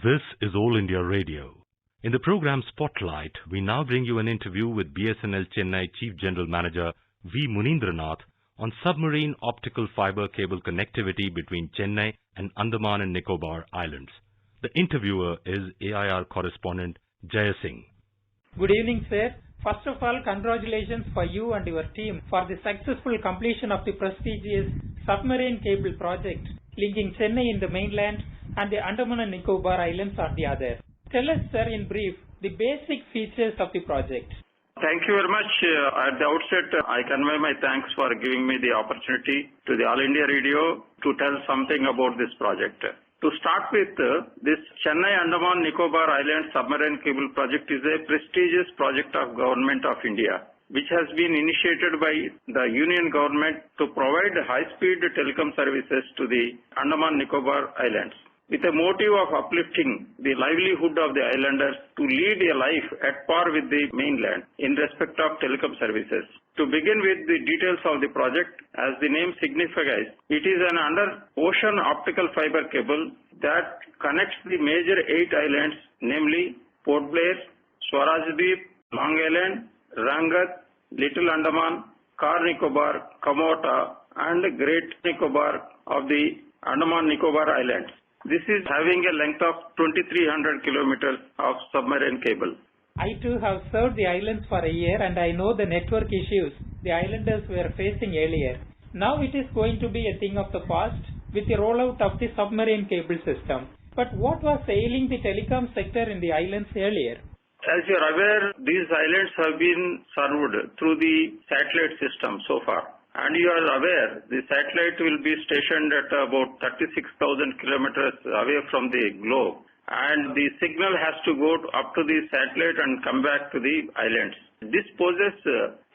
This is All India Radio. In the program Spotlight, we now bring you an interview with BSNL Chennai Chief General Manager V. Munendranath on submarine optical fiber cable connectivity between Chennai and Andaman and Nicobar Islands. The interviewer is AIR correspondent Jaya Singh. Good evening, sir. First of all, congratulations for you and your team for the successful completion of the prestigious submarine cable project linking Chennai in the mainland and the Andaman and Nicobar Islands on the other. Tell us, sir, in brief, the basic features of the project. Thank you very much. At the outset, I convey my thanks for giving me the opportunity to the All India Radio to tell something about this project. To start with, this Chennai Andaman Nicobar Island submarine cable project is a prestigious project of Government of India, which has been initiated by the Union Government to provide high-speed telecom services to the Andaman Nicobar Islands, with a motive of uplifting the livelihood of the islanders to lead a life at par with the mainland in respect of telecom services. To begin with the details of the project, as the name signifies, it is an under-ocean optical fiber cable that connects the major 8 islands, namely Port Blair, Swarajdeep, Long Island, Rangat, Little Andaman, Car Nicobar, Kamota, and Great Nicobar of the Andaman Nicobar Islands. This is having a length of 2,300 kilometers of submarine cable. I too have served the islands for a year and I know the network issues the islanders were facing earlier. Now it is going to be a thing of the past with the rollout of the submarine cable system. But what was ailing the telecom sector in the islands earlier? As you are aware, these islands have been served through the satellite system so far. And you are aware, the satellite will be stationed at about 36,000 kilometers away from the globe. And the signal has to go up to the satellite and come back to the islands. This poses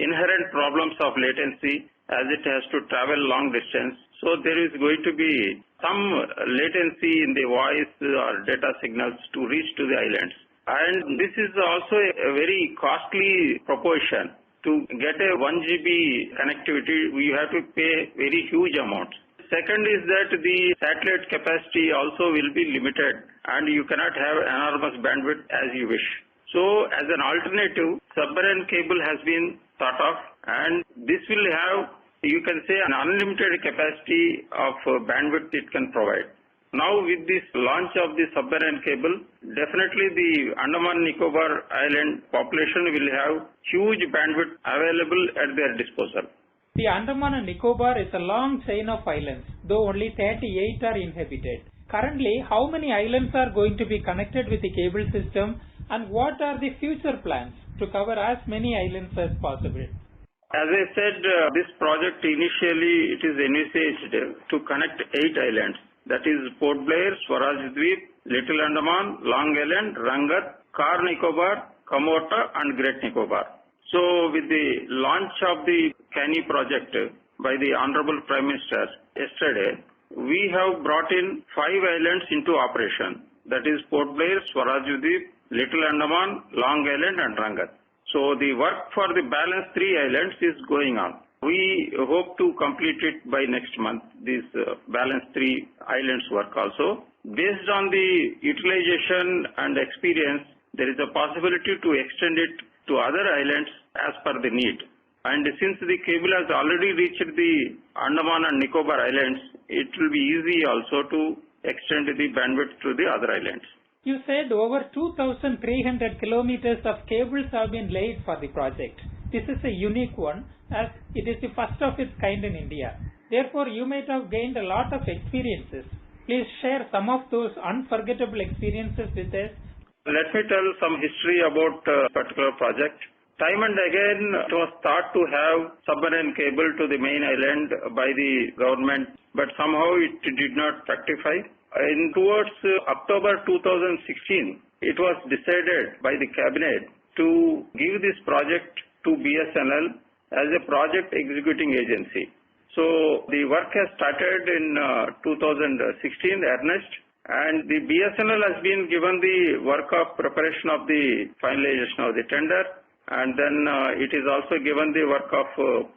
inherent problems of latency as it has to travel long distance. So there is going to be some latency in the voice or data signals to reach to the islands. And this is also a very costly proportion. To get a 1 GB connectivity, we have to pay very huge amounts. Second is that the satellite capacity also will be limited and you cannot have enormous bandwidth as you wish. So as an alternative, submarine cable has been thought of, and this will have, you can say, an unlimited capacity of bandwidth it can provide. Now with this launch of the submarine cable, definitely the Andaman Nicobar Island population will have huge bandwidth available at their disposal. The Andaman and Nicobar is a long chain of islands, though only 38 are inhabited. Currently, how many islands are going to be connected with the cable system and what are the future plans to cover as many islands as possible? As I said, this project initially it is envisaged to connect 8 islands. That is Port Blair, Swarajdeep, Little Andaman, Long Island, Rangat, Car Nicobar, Kamota and Great Nicobar. So with the launch of the CANI project by the Honorable Prime Minister yesterday, we have brought in 5 islands into operation. That is Port Blair, Swarajdeep, Little Andaman, Long Island and Rangat. So the work for the balance 3 islands is going on. We hope to complete it by next month, this balance 3 islands work also. Based on the utilization and experience, there is a possibility to extend it to other islands as per the need. And since the cable has already reached the Andaman and Nicobar Islands, it will be easy also to extend the bandwidth to the other islands. You said over 2,300 kilometers of cables have been laid for the project. This is a unique one as it is the first of its kind in India. Therefore, you might have gained a lot of experiences. Please share some of those unforgettable experiences with us. Let me tell some history about a particular project. Time and again, it was thought to have submarine cable to the main island by the government, but somehow it did not fructify. Towards October 2016, it was decided by the cabinet to give this project to BSNL as a project executing agency. So the work has started in 2016 earnest, and the BSNL has been given the work of preparation of the finalization of the tender, and then it is also given the work of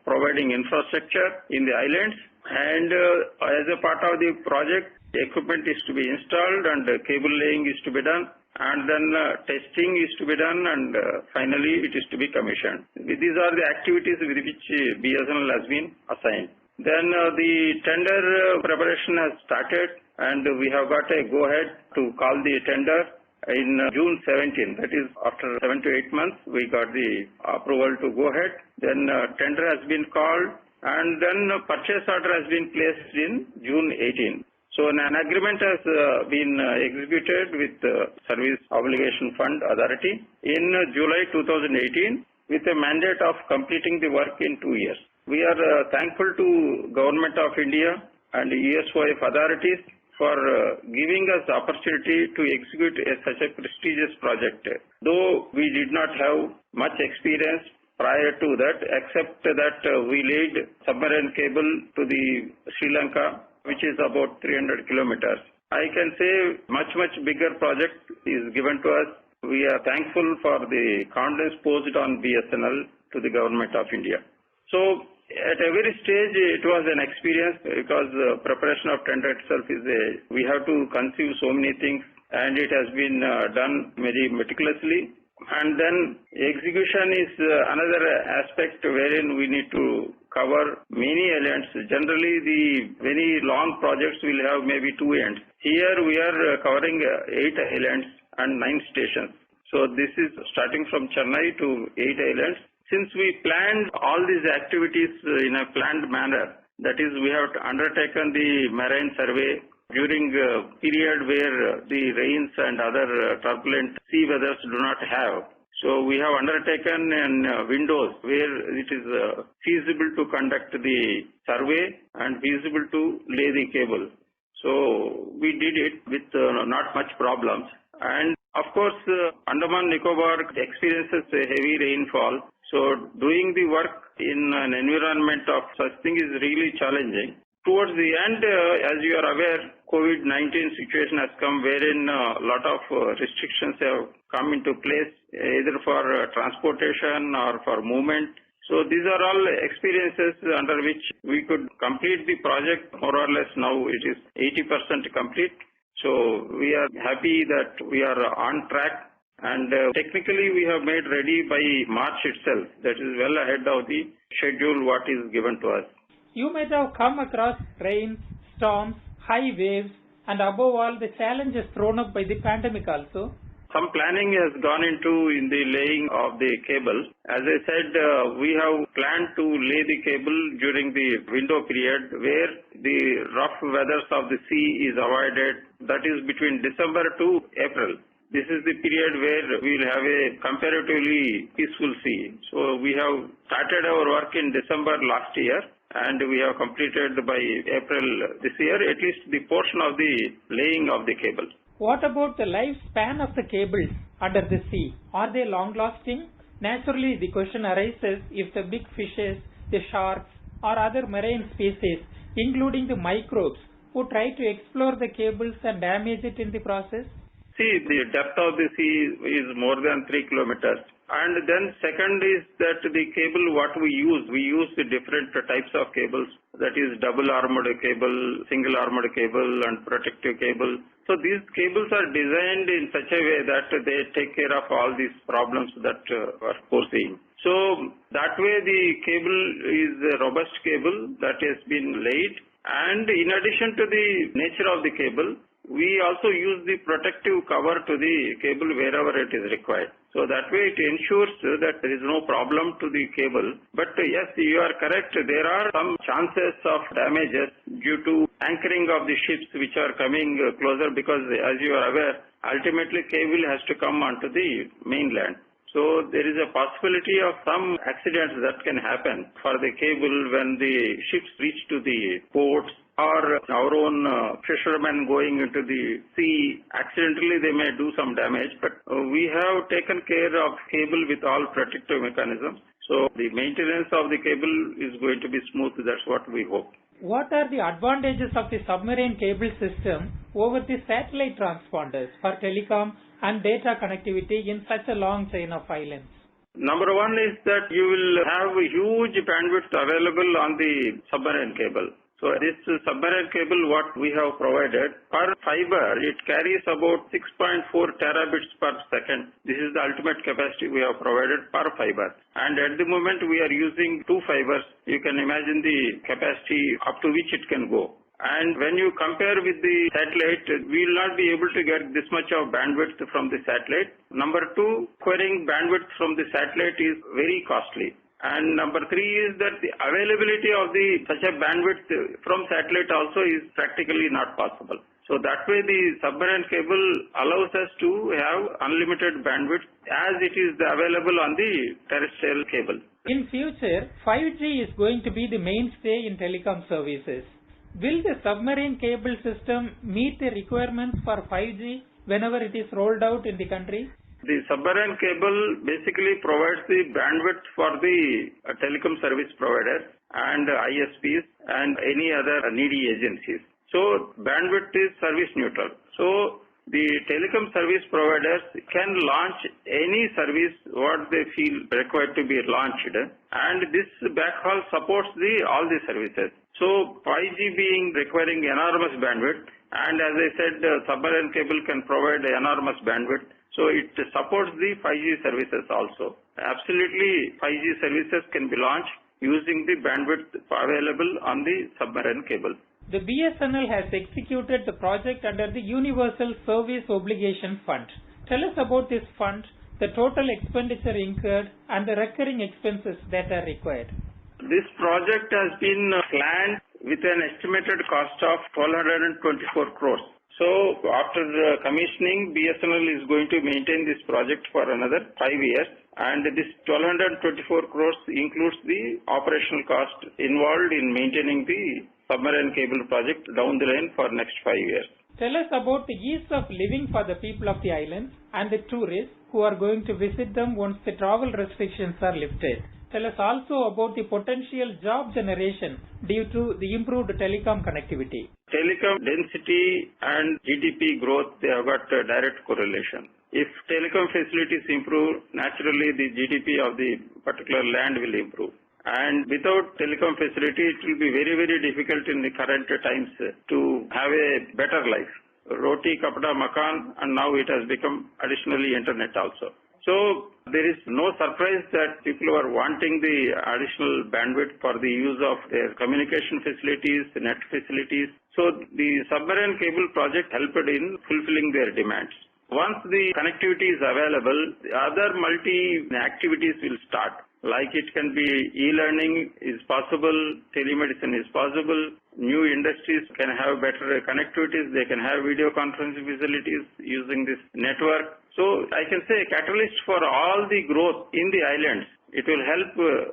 providing infrastructure in the islands, and as a part of the project equipment is to be installed and cable laying is to be done, and then testing is to be done, and finally it is to be commissioned. These are the activities with which BSNL has been assigned. Then the tender preparation has started, and we have got a go-ahead to call the tender in June 17. That is, after 7 to 8 months, we got the approval to go ahead. Then tender has been called, and then purchase order has been placed in June 18. So an agreement has been executed with Service Obligation Fund Authority in July 2018 with a mandate of completing the work in 2 years. We are thankful to Government of India and USOF authorities for giving us the opportunity to execute such a prestigious project. Though we did not have much experience prior to that, except that we laid submarine cable to the Sri Lanka, which is about 300 kilometers. I can say much bigger project is given to us. We are thankful for the confidence posed on BSNL to the Government of India. So at every stage it was an experience, because preparation of tender itself is we have to conceive so many things, and it has been done very meticulously. And then execution is another aspect wherein we need to cover many elements. Generally, the very long projects will have maybe 2 ends. Here we are covering 8 islands and 9 stations. So this is starting from Chennai to 8 islands. Since we planned all these activities in a planned manner, that is, we have undertaken the marine survey during a period where the rains and other turbulent sea weathers do not have. So we have undertaken in windows where it is feasible to conduct the survey and feasible to lay the cable. So we did it with not much problems. And of course, Andaman Nicobar experiences a heavy rainfall. So doing the work in an environment of such thing is really challenging. Towards the end, as you are aware, COVID-19 situation has come wherein a lot of restrictions have come into place, either for transportation or for movement. So these are all experiences under which we could complete the project more or less. Now it is 80% complete. So we are happy that we are on track, and technically we have made ready by March itself. That is well ahead of the schedule what is given to us. You might have come across rains, storms, high waves, and above all the challenges thrown up by the pandemic also. Some planning has gone into in the laying of the cable. As I said, we have planned to lay the cable during the window period where the rough weathers of the sea is avoided. That is between December to April. This is the period where we will have a comparatively peaceful sea. So we have started our work in December last year, and we have completed by April this year, at least the portion of the laying of the cable. What about the lifespan of the cables under the sea? Are they long-lasting? Naturally, the question arises if the big fishes, the sharks, or other marine species, including the microbes, who try to explore the cables and damage it in the process. See, the depth of the sea is more than 3 kilometers. And then second is that the cable what we use the different types of cables, that is double armored cable, single armored cable, and protective cable. So these cables are designed in such a way that they take care of all these problems that are foreseen. So that way the cable is a robust cable that has been laid, and in addition to the nature of the cable, we also use the protective cover to the cable wherever it is required. So that way it ensures that there is no problem to the cable. But yes, you are correct. There are some chances of damages due to anchoring of the ships which are coming closer, because as you are aware, ultimately cable has to come onto the mainland. So there is a possibility of some accidents that can happen for the cable when the ships reach to the ports, or our own fishermen going into the sea. Accidentally they may do some damage, but we have taken care of cable with all protective mechanisms. So the maintenance of the cable is going to be smooth. That's what we hope. What are the advantages of the submarine cable system over the satellite transponders for telecom and data connectivity in such a long chain of islands? Number one is that you will have a huge bandwidth available on the submarine cable. So this submarine cable what we have provided per fiber, it carries about 6.4 terabits per second. This is the ultimate capacity we have provided per fiber. And at the moment we are using 2 fibers. You can imagine the capacity up to which it can go. And when you compare with the satellite, we will not be able to get this much of bandwidth from the satellite. Number 2, acquiring bandwidth from the satellite is very costly. And number 3 is that the availability of such a bandwidth from satellite also is practically not possible. So that way the submarine cable allows us to have unlimited bandwidth as it is available on the terrestrial cable. In future, 5G is going to be the mainstay in telecom services. Will the submarine cable system meet the requirements for 5G whenever it is rolled out in the country? The submarine cable basically provides the bandwidth for the telecom service providers and ISPs and any other needy agencies. So bandwidth is service neutral. So the telecom service providers can launch any service what they feel required to be launched, and this backhaul supports all the services. So 5G being requiring enormous bandwidth, and as I said, submarine cable can provide enormous bandwidth. So it supports the 5G services also. Absolutely, 5G services can be launched using the bandwidth available on the submarine cable. The BSNL has executed the project under the Universal Service Obligation Fund. Tell us about this fund, the total expenditure incurred, and the recurring expenses that are required. This project has been planned with an estimated cost of 1,224 crores. So after commissioning, BSNL is going to maintain this project for another 5 years, and this 1,224 crores includes the operational cost involved in maintaining the submarine cable project down the line for next 5 years. Tell us about the ease of living for the people of the islands and the tourists who are going to visit them once the travel restrictions are lifted. Tell us also about the potential job generation due to the improved telecom connectivity. Telecom density and GDP growth, they have got a direct correlation. If telecom facilities improve, naturally the GDP of the particular land will improve. And without telecom facility, it will be very, very difficult in the current times to have a better life. Roti, kapda, makan, and now it has become additionally internet also. So there is no surprise that people are wanting the additional bandwidth for the use of their communication facilities, net facilities. So the submarine cable project helped in fulfilling their demands. Once the connectivity is available, the other multi-activities will start. Like it can be e-learning is possible, telemedicine is possible, new industries can have better connectivities, they can have video conferencing facilities using this network. So I can say a catalyst for all the growth in the islands. It will help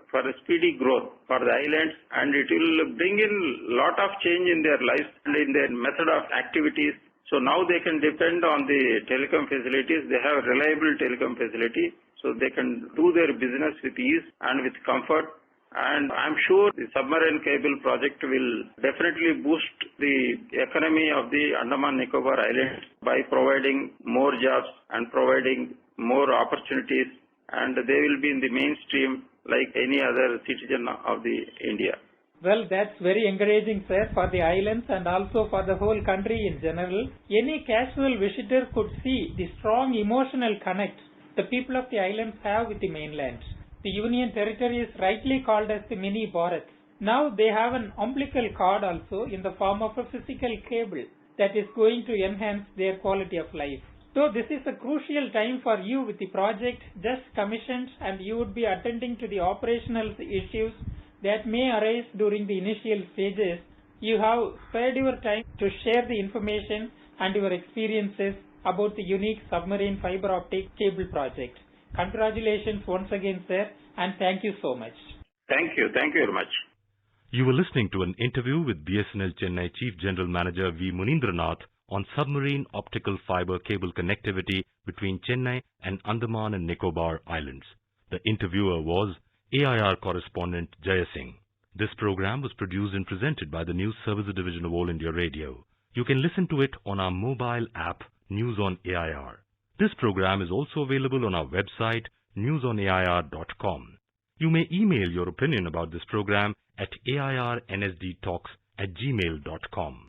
for a speedy growth for the islands, and it will bring in a lot of change in their lives and in their method of activities. So now they can depend on the telecom facilities. They have reliable telecom facility, so they can do their business with ease and with comfort. And I'm sure the submarine cable project will definitely boost the economy of the Andaman Nicobar Islands by providing more jobs and providing more opportunities, and they will be in the mainstream like any other citizen of the India. Well, that's very encouraging, sir, for the islands and also for the whole country in general. Any casual visitor could see the strong emotional connect the people of the islands have with the mainland. The Union Territory is rightly called as the mini Bharat. Now they have an umbilical cord also in the form of a physical cable that is going to enhance their quality of life. So this is a crucial time for you with the project just commissioned, and you would be attending to the operational issues that may arise during the initial stages. You have spared your time to share the information and your experiences about the unique submarine fiber optic cable project. Congratulations once again, sir, and thank you so much. Thank you. Thank you very much. You were listening to an interview with BSNL Chennai Chief General Manager V. Muneendranath on submarine optical fiber cable connectivity between Chennai and Andaman and Nicobar Islands. The interviewer was AIR correspondent Jaya Singh. This program was produced and presented by the News Services Division of All India Radio. You can listen to it on our mobile app News on AIR. This program is also available on our website newsonair.com. You may email your opinion about this program at airnsdtalks at gmail.com.